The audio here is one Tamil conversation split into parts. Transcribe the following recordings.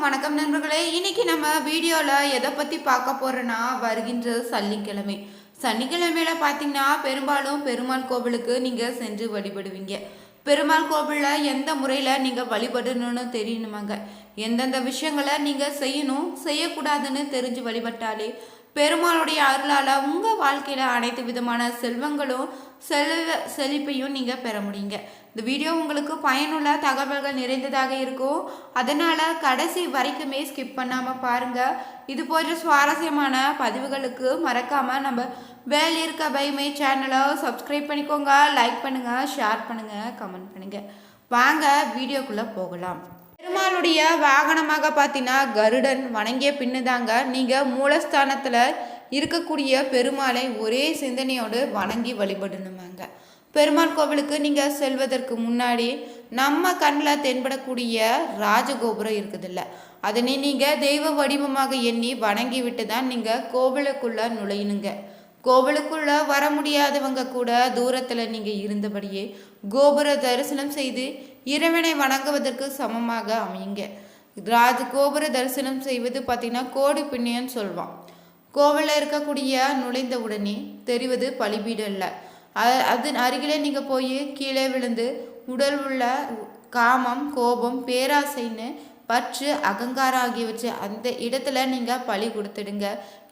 அனைவருக்கும் வணக்கம் நண்பர்களே. இன்னைக்கு நம்ம வீடியோவில் எதை பற்றி பார்க்க போகிறோன்னா, வருகின்ற சனிக்கிழமை. சனிக்கிழமையில பார்த்தீங்கன்னா பெரும்பாலும் பெருமாள் கோவிலுக்கு நீங்கள் சென்று வழிபடுவீங்க. பெருமாள் கோவிலில் எந்த முறையில் நீங்கள் வழிபடணும்னு தெரியணுமாங்க. எந்தெந்த விஷயங்களை நீங்கள் செய்யணும் செய்யக்கூடாதுன்னு தெரிஞ்சு வழிபட்டாலே பெருமாளுடைய அருளால் உங்கள் வாழ்க்கையில் அனைத்து விதமான செல்வங்களும் செழிப்பையும் நீங்கள் பெற முடியுங்க. இந்த வீடியோ உங்களுக்கு பயனுள்ள தகவல்கள் நிறைந்ததாக இருக்கும். அதனால் கடைசி வரைக்குமே ஸ்கிப் பண்ணாமல் பாருங்கள். இது போன்ற சுவாரஸ்யமான பதிவுகளுக்கு மறக்காமல் நம்ம வேல் இருக்க பைமை சேனலை சப்ஸ்கிரைப் பண்ணிக்கோங்க. லைக் பண்ணுங்கள், ஷேர் பண்ணுங்கள், கமெண்ட் பண்ணுங்கள். வாங்க வீடியோக்குள்ளே போகலாம். பெருமாளுடைய வாகனமாக பார்த்தீங்கன்னா கருடன் வணங்கிய பின்னுதாங்க நீங்கள் மூலஸ்தானத்தில் இருக்கக்கூடிய பெருமாளை ஒரே சிந்தனையோடு வணங்கி வழிபடணுமாங்க. பெருமாள் கோவிலுக்கு நீங்கள் செல்வதற்கு முன்னாடி நம்ம கண்ணில் தென்படக்கூடிய ராஜகோபுரம் இருக்குதில்ல, அதனை நீங்கள் தெய்வ வடிவமாக எண்ணி வணங்கி விட்டு தான் நீங்கள் கோவிலுக்குள்ளே நுழையணுங்க. கோவிலுக்குள்ளே வர முடியாதவங்க கூட தூரத்தில் நீங்கள் இருந்தபடியே கோபுர தரிசனம் செய்து இறைவனை வணங்குவதற்கு சமமாக அமையுங்க. கோபுர தரிசனம் செய்வது பார்த்திங்கன்னா கோடி புண்ணியன்னு சொல்வான். கோவிலில் இருக்கக்கூடிய நுழைந்த உடனே தெரிவது பலிபீடம் இல்லை. அதன் அருகிலே நீங்கள் போய் கீழே விழுந்து உடல் உள்ள காமம், கோபம், பேராசைன்னு பற்று, அகங்காரம் ஆகியவற்றை அந்த இடத்துல நீங்கள் பலி கொடுத்துடுங்க.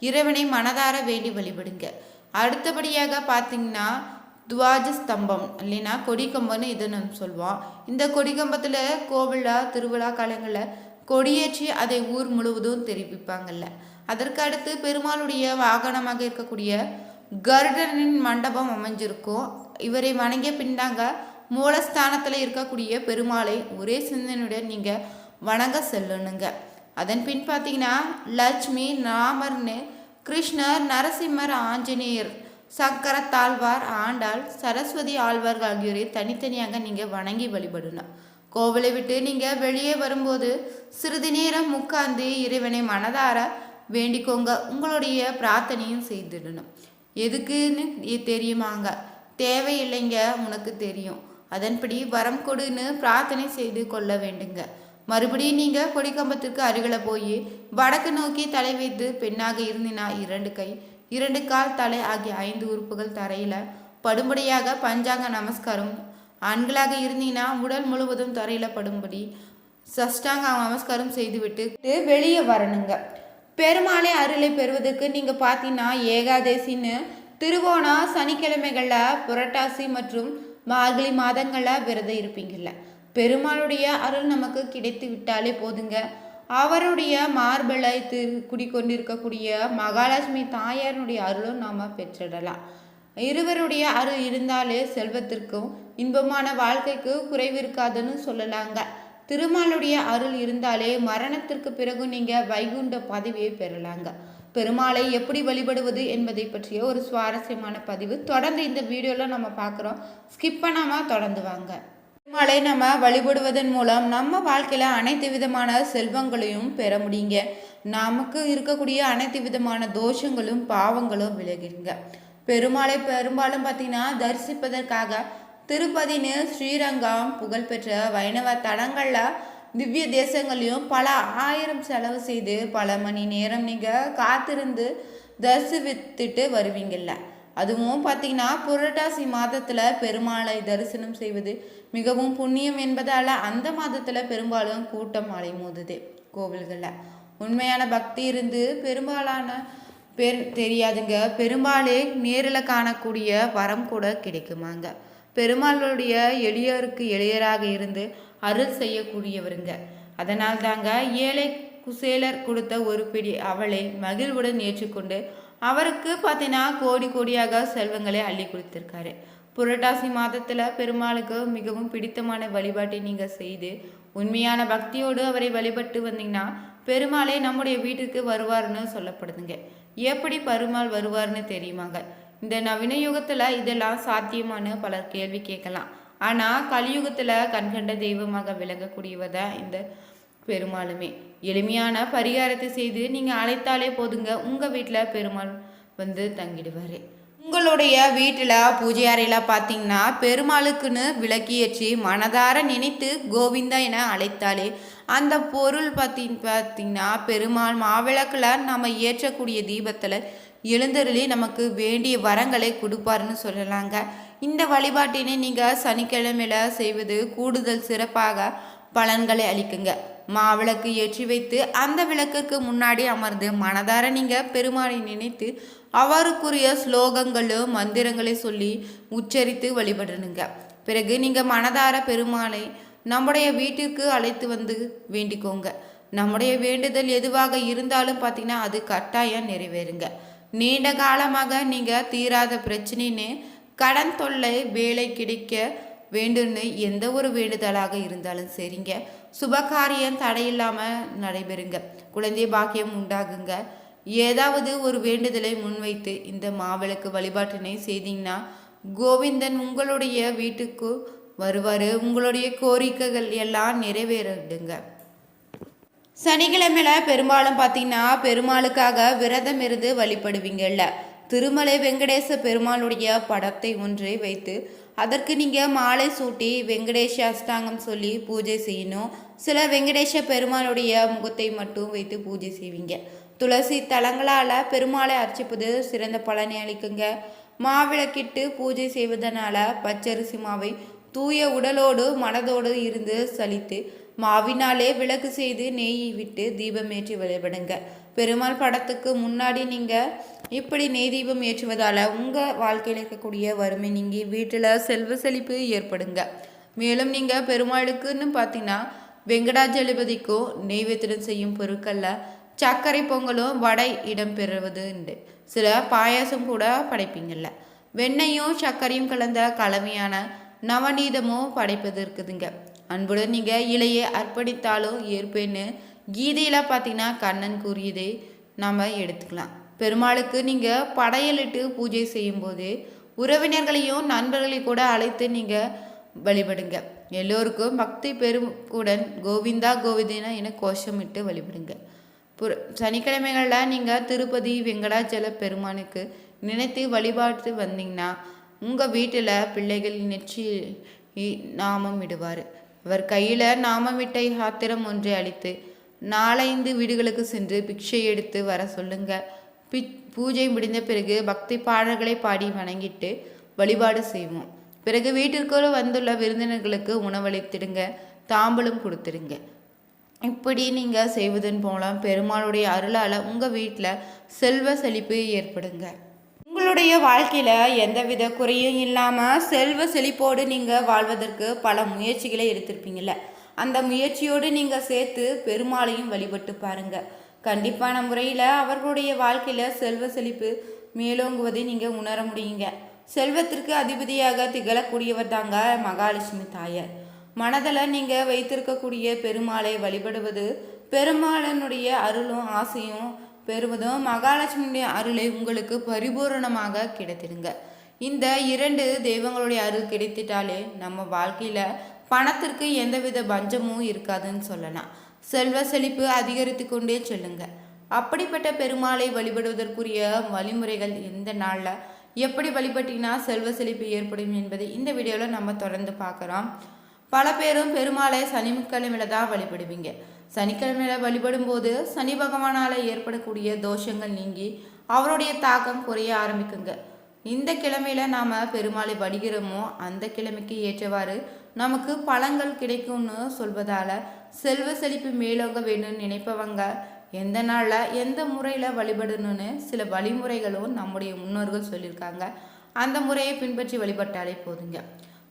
இறைவனை மனதார வேண்டி வழிபடுங்க. அடுத்தபடியாக பார்த்தீங்கன்னா துவாஜ ஸ்தம்பம் இல்லைன்னா கொடிக்கம்பம்னு இதை நம்ம சொல்லுவோம். இந்த கொடிக்கம்பத்தில் கோவிலில் திருவிழா காலங்களில் கொடியேற்றி அதை ஊர் முழுவதும் தெரிவிப்பாங்கல்ல. அதற்கு அடுத்து பெருமாளுடைய வாகனமாக இருக்கக்கூடிய கருடனின் மண்டபம் அமைஞ்சிருக்கும். இவரை வணங்கிய பின்னாங்க மூலஸ்தானத்தில் இருக்கக்கூடிய பெருமாளை ஒரே சிந்தனையுடன் நீங்கள் வணங்க செல்லணுங்க. அதன் பின் பார்த்தீங்கன்னா லட்சுமி, ராமர்னு, கிருஷ்ணர், நரசிம்மர், ஆஞ்சநேயர், சக்கரத்தாழ்வார், ஆண்டாள், சரஸ்வதி ஆழ்வார்கள் ஆகியோரை தனித்தனியாக நீங்கள் வணங்கி வழிபடணும். கோவிலை விட்டு நீங்கள் வெளியே வரும்போது சிறிது நேரம் உட்கார்ந்து இறைவனை மனதார வேண்டிக்கோங்க. உங்களுடைய பிரார்த்தனையும் செய்திடணும். எதுக்குன்னு தெரியுமாங்க? தேவையில்லைங்க, உனக்கு தெரியும். அதன்படி வரம் கொடுன்னு பிரார்த்தனை செய்து கொள்ள வேண்டுங்க. மறுபடியும் நீங்கள் கொடிக்கம்பத்திற்கு அருகில் போய் வடக்கு நோக்கி தலை வைத்து பெண்ணாக இருந்தினா 2 கை 2 கால் தலை ஆகிய 5 உறுப்புகள் தரையில் படும்படியாக பஞ்சாங்க நமஸ்காரம், ஆண்களாக இருந்தீங்கன்னா உடல் முழுவதும் தரையில் படும்படி சஷ்டாங்க நமஸ்காரம் செய்துவிட்டு வெளியே வரணுங்க. பெருமாளை அருளை பெறுவதற்கு நீங்கள் பார்த்தீங்கன்னா ஏகாதசின்னு திருவோணா சனிக்கிழமைகளில் புரட்டாசி மற்றும் மார்கழி மாதங்களில் விரதம் இருப்பீங்கள்ல. பெருமாளுடைய அருள் நமக்கு கிடைத்து விட்டாலே போதுங்க. அவருடைய மார்பலை குடிக்கொண்டிருக்கக்கூடிய மகாலட்சுமி தாயாருடைய அருளும் நாம் பெற்றிடலாம். இருவருடைய அருள் இருந்தாலே செல்வத்திற்கும் இன்பமான வாழ்க்கைக்கு குறைவு இருக்காதுன்னு சொல்லலாங்க. திருமாலுடைய அருள் இருந்தாலே மரணத்திற்கு பிறகு நீங்கள் வைகுண்ட பதவியை பெறலாங்க. பெருமாளை எப்படி வழிபடுவது என்பதை பற்றிய ஒரு சுவாரஸ்யமான பதிவு தொடர்ந்து இந்த வீடியோவில் நம்ம பார்க்குறோம். ஸ்கிப் பண்ணாமல் தொடர்ந்து வாங்க. பெருமாளை நம்ம வழிபடுவதன் மூலம் நம்ம வாழ்க்கையில் அனைத்து விதமான செல்வங்களையும் பெற முடியுங்க. நமக்கு இருக்கக்கூடிய அனைத்து விதமான தோஷங்களும் பாவங்களும் விலகிடுங்க. பெருமாளை பெரும்பாலும் பார்த்தீங்கன்னா தரிசிப்பதற்காக திருப்பதின்னு ஸ்ரீரங்கம் புகழ்பெற்ற வைணவ தலங்களில் திவ்ய தேசங்களையும் பல ஆயிரம் செலவு செய்து பல மணி நேரம் நீங்கள் காத்திருந்து தரிசித்துட்டு வருவீங்கள்ல. அதுவும் பார்த்தீங்கன்னா புரட்டாசி மாதத்தில் பெருமாளை தரிசனம் செய்வது மிகவும் புண்ணியம் என்பதால் அந்த மாதத்தில் பெரும்பாலும் கூட்டம் அலைமோதுது கோவில்களில். உண்மையான பக்தி இருந்து பெரும்பாலான பேர் தெரியாதுங்க. பெரும்பாலே நேரில் காணக்கூடிய வரம் கூட கிடைக்குமாங்க. பெருமாளுடைய எளியருக்கு எளியராக இருந்து அருள் செய்யக்கூடியவருங்க. அதனால் தாங்க ஏழை குசேலர் கொடுத்த ஒரு பிடி அவளை மகிழ்வுடன் ஏற்றுக்கொண்டு அவருக்கு பார்த்தீங்கன்னா கோடி கோடியாக செல்வங்களை அள்ளி கொடுத்துருக்காரு. புரட்டாசி மாதத்தில் பெருமாளுக்கு மிகவும் பிடித்தமான வழிபாட்டை நீங்கள் செய்து உண்மையான பக்தியோடு அவரை வழிபட்டு வந்தீங்கன்னா பெருமாளே நம்முடைய வீட்டுக்கு வருவார்னு சொல்லப்படுதுங்க. எப்படி பெருமாள் வருவார்னு தெரியுமாங்க? இந்த நவீன யுகத்தில் இதெல்லாம் சாத்தியமான பலர் கேள்வி கேட்கலாம். ஆனால் கலியுகத்தில் கண்கண்ட தெய்வமாக விளங்கக்கூடியவர் தான் இந்த பெருமாளுமே. எளிமையான பரிகாரத்தை செய்து நீங்கள் அழைத்தாலே போதுங்க, உங்கள் வீட்டில் பெருமாள் வந்து தங்கிடுவார். உங்களுடைய வீட்டில் பூஜை அறையில் பார்த்தீங்கன்னா பெருமாளுக்குன்னு விளக்கி ஏற்றி மனதார நினைத்து கோவிந்தா என அழைத்தாலே அந்த பொருள் பார்த்தீங்கன்னா பெருமாள் மாவிளக்கில் நம்ம ஏற்றக்கூடிய தீபத்தில் எழுந்தருளி நமக்கு வேண்டிய வரங்களை கொடுப்பாருன்னு சொல்லலாங்க. இந்த வழிபாட்டினை நீங்கள் சனிக்கிழமையில் செய்வது கூடுதல் சிறப்பாக பலன்களை அளிக்குங்க. மாவிளக்கு ஏற்றி வைத்து அந்த விளக்குக்கு முன்னாடி அமர்ந்து மனதார நீங்கள் பெருமாளை நினைத்து அவருக்குரிய ஸ்லோகங்களும் மந்திரங்களை சொல்லி உச்சரித்து வழிபடணுங்க. பிறகு நீங்கள் மனதார பெருமாளை நம்முடைய வீட்டிற்கு அழைத்து வந்து வேண்டிக்கோங்க. நம்முடைய வேண்டுதல் எதுவாக இருந்தாலும் பார்த்தீங்கன்னா அது கட்டாயம் நிறைவேறுங்க. நீண்ட காலமாக நீங்கள் தீராத பிரச்சனைன்னு கடன் தொல்லை வேலை கிடைக்க வேண்டும்னு எந்த ஒரு வேண்டுதலாக இருந்தாலும் சரிங்க, சுபகாரியம் தடையில்லாமல் நடைபெறுங்க. குழந்தை பாக்கியம் உண்டாகுங்க. ஏதாவது ஒரு வேண்டுதலை முன்வைத்து இந்த மாவிளக்கு வழிபாட்டினை செய்தீங்கன்னா கோவிந்தன் உங்களுடைய வீட்டுக்கு வருவார். உங்களுடைய கோரிக்கைகள் எல்லாம் நிறைவேறிடுங்க. சனிக்கிழமையில பெரும்பாலும் பார்த்தீங்கன்னா பெருமாளுக்காக விரதம் இருந்து வழிபடுவீங்கல்ல. திருமலை வெங்கடேச பெருமாளுடைய படத்தை ஒன்றை வைத்து அதற்கு நீங்கள் மாலை சூட்டி வெங்கடேஷ அஷ்டாங்கம் சொல்லி பூஜை செய்யணும். சில வெங்கடேஷ பெருமாளுடைய முகத்தை மட்டும் வைத்து பூஜை செய்வீங்க. துளசி தலங்களால் பெருமாளை அர்ச்சிப்பது சிறந்த பலனை அளிக்குங்க. மாவிளக்கிட்டு பூஜை செய்வதனால பச்சரிசி மாவை தூய உடலோடு மனதோடு இருந்து சலித்து மாவினாலே விளக்கு செய்து நெய் விட்டு தீபம் ஏற்றி வழிபடுங்க. பெருமாள் படத்துக்கு முன்னாடி நீங்கள் இப்படி நெய் தீபம் ஏற்றுவதால் உங்கள் வாழ்க்கையில் இருக்கக்கூடிய வறுமை நீங்கி வீட்டில் செல்வ செழிப்பு ஏற்படுங்க. மேலும் நீங்கள் பெருமாளுக்குன்னு பார்த்தீங்கன்னா வெங்கடாஜலபதிக்கும் நெய்வேத்தியம் செய்யும் பொருட்களில் சர்க்கரை பொங்கலும் வடை இடம் பெறுவது உண்டு. சில பாயாசம் கூட படைப்பீங்கள்ல. வெண்ணையும் சர்க்கரையும் கலந்த கலவையான நவநீதமும் படைப்பது இருக்குதுங்க. அன்புடன் நீங்கள் இலையை அர்ப்பணித்தாலும் ஏற்பேன்னு கீதையில் பார்த்தீங்கன்னா கண்ணன் கூறியதை நாம் எடுத்துக்கலாம். பெருமாளுக்கு நீங்கள் படையலிட்டு பூஜை செய்யும்போது உறவினர்களையும் நண்பர்களையும் கூட அழைத்து நீங்கள் வழிபடுங்க. எல்லோருக்கும் பக்தி பெருமுடன் கோவிந்தா கோவிந்தினா என கோஷமிட்டு வழிபடுங்க. சனிக்கிழமைகளில் நீங்கள் திருப்பதி வெங்கடாச்சல பெருமானுக்கு நினைத்து வழிபாட்டு வந்தீங்கன்னா உங்கள் வீட்டில் பிள்ளைகள் நெற்றி நாமம் விடுவார். அவர் கையில் நாமமிட்டை ஆத்திரம் ஒன்றை அளித்து 4-5 வீடுகளுக்கு சென்று பிக்ஷை எடுத்து வர சொல்லுங்க. பூஜை முடிந்த பிறகு பக்தி பாடல்களை பாடி வணங்கிட்டு வழிபாடு செய்வோம். பிறகு வீட்டிற்குள் வந்துள்ள விருந்தினர்களுக்கு உணவளித்திடுங்க, தாம்பூலம் கொடுத்துடுங்க. இப்படி நீங்கள் செய்வதன் மூலம் பெருமாளுடைய அருளால் உங்கள் வீட்டில் செல்வ செழிப்பு ஏற்படுங்க. உங்களுடைய வாழ்க்கையில் எந்தவித குறையும் இல்லாமல் செல்வ செழிப்போடு நீங்கள் வாழ்வதற்கு பல முயற்சிகளை எடுத்திருப்பீங்கள்ல. அந்த முயற்சியோடு நீங்கள் சேர்த்து பெருமாளையும் வழிபட்டு பாருங்கள். கண்டிப்பான முறையில் அவர்களுடைய வாழ்க்கையில் செல்வ செழிப்பு மேலோங்குவதை நீங்கள் உணர முடியுங்க. செல்வத்திற்கு அதிபதியாக திகழக்கூடியவர் தாங்க மகாலட்சுமி தாயார். மனதில் நீங்கள் வைத்திருக்கக்கூடிய பெருமாளை வழிபடுவது பெருமாளனுடைய அருளும் ஆசையும் பெறுவதும் மகாலட்சுமியுடைய அருளை உங்களுக்கு பரிபூரணமாக கிடைத்திடுங்க. இந்த 2 தெய்வங்களுடைய அருள் கிடைத்திட்டாலே நம்ம வாழ்க்கையில் பணத்திற்கு எந்தவித பஞ்சமும் இருக்காதுன்னு சொல்லலாம். செல்வ செழிப்பு அதிகரித்து கொண்டே செல்லுங்க. அப்படிப்பட்ட பெருமாளை வழிபடுவதற்குரிய வழிமுறைகள் எந்த நாளில் எப்படி வழிபட்டினா செல்வ செழிப்பு ஏற்படும் என்பதை இந்த வீடியோவில் நம்ம தொடர்ந்து பார்க்குறோம். பல பேரும் பெருமாளை சனிக்கிழமையில தான் வழிபடுவீங்க. சனிக்கிழமையில வழிபடும் போது சனி பகவானால் ஏற்படக்கூடிய தோஷங்கள் நீங்கி அவருடைய தாக்கம் குறைய ஆரம்பிக்குங்க. இந்த கிழமையில நாம் பெருமாளை வழிகிறோமோ அந்த கிழமைக்கு ஏற்றவாறு நமக்கு பலன்கள் கிடைக்கும்னு சொல்வதால் செல்வ செழிப்பு மேலோங்க வேணும்னு நினைப்பவங்க எந்த நாளில் எந்த முறையில் வழிபடணும்னு சில வழிமுறைகளும் நம்முடைய முன்னோர்கள் சொல்லியிருக்காங்க. அந்த முறையை பின்பற்றி வழிபட்டாலே போதுங்க.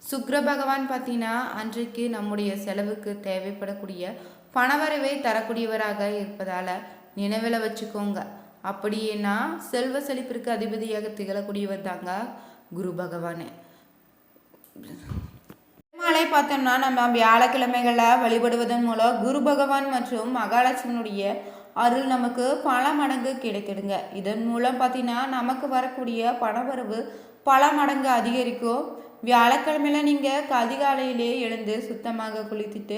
சுக்கிர பகவான் பார்த்தீங்கன்னா அன்றைக்கு நம்முடைய செலவுக்கு தேவைப்படக்கூடிய பணவரவை தரக்கூடியவராக இருப்பதால் நினைவில் வச்சுக்கோங்க. அப்படின்னா செல்வ செழிப்பிற்கு அதிபதியாக திகழக்கூடியவர் தாங்க குரு பகவானே. பெருமாளை பார்த்தோம்னா நம்ம வியாழக்கிழமைகளில் வழிபடுவதன் மூலம் குரு பகவான் மற்றும் மகாலட்சுமியுடைய அருள் நமக்கு பல மடங்கு கிடைத்திடுங்க. இதன் மூலம் பார்த்தீங்கன்னா நமக்கு வரக்கூடிய பணவரவு பல மடங்கு அதிகரிக்கும். வியாழக்கிழமையில் நீங்கள் அதிகாலையிலே எழுந்து சுத்தமாக குளித்துட்டு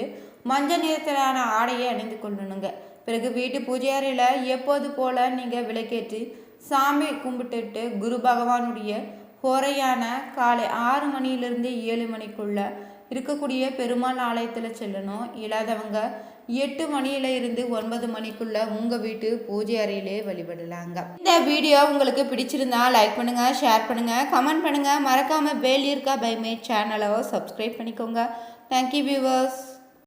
மஞ்சள் நிறத்திலான ஆடையை அணிந்து கொள்ளணுங்க. பிறகு வீட்டு பூஜை அறையில் எப்போது போல் நீங்கள் விளக்கேற்றி சாமி கும்பிட்டுட்டு குரு பகவானுடைய ஹோரையான காலை 6 மணியிலிருந்து 7 மணிக்குள்ள இருக்கக்கூடிய பெருமாள் ஆலயத்தில் செல்லணும். இல்லாதவங்க 8 மணியில இருந்து 9 மணிக்குள்ள உங்கள் வீட்டு பூஜை அறையிலே வழிபடலாங்க. இந்த வீடியோ உங்களுக்கு பிடிச்சிருந்தா லைக் பண்ணுங்கள், ஷேர் பண்ணுங்கள், கமெண்ட் பண்ணுங்கள். மறக்காமல் பெல் இருக்கா பை மை சேனலை சப்ஸ்கிரைப் பண்ணிக்கோங்க. Thank you viewers.